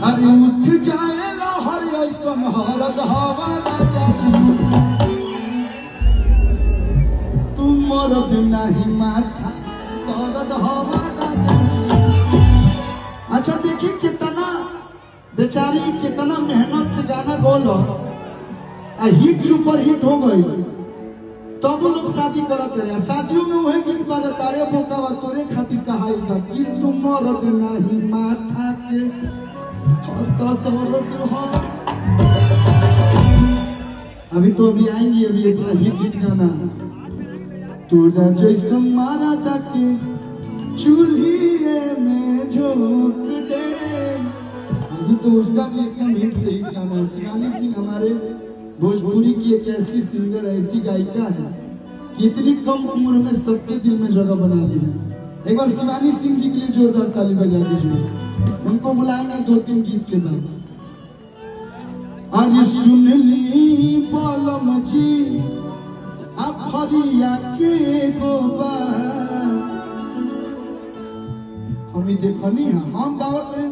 अरे उठ जाए लहर ऐसन हरद हवा राजा जी तू मरद नहीं माथा दर्द हवा राजा जी। अच्छा देखिए कितना बेचारी कितना मेहनत से गाना गोलस हिट सुपर हिट हो गई तब वो लोग शादी करते रहे। शादियों में वही गीत बजता रे बोकावा तोरे खातिर कहाई का कि तुम मरद नहीं माथा के दर्द हो। अभी तो अभी आएंगी अभी अपना हिट हिट गाना तोरा जैसा मारा ताके चूल्हे में झोंक दे। अभी तो उसका भी एकदम हिट से हिट गाना है। शिवानी सिंह हमारे भोजपुरी की एक ऐसी सिंगर ऐसी गायिका है कि इतनी कम उम्र में सबके दिल में जगह बना ली है। एक बार शिवानी सिंह जी के लिए जोरदार ताली बजा दीजिए। उनको बुलाएंगे 2-3 गीत के बाद। अरे सुन ली पलम जी अखरिया के गोबा हमें देखनी है हम गावत रहे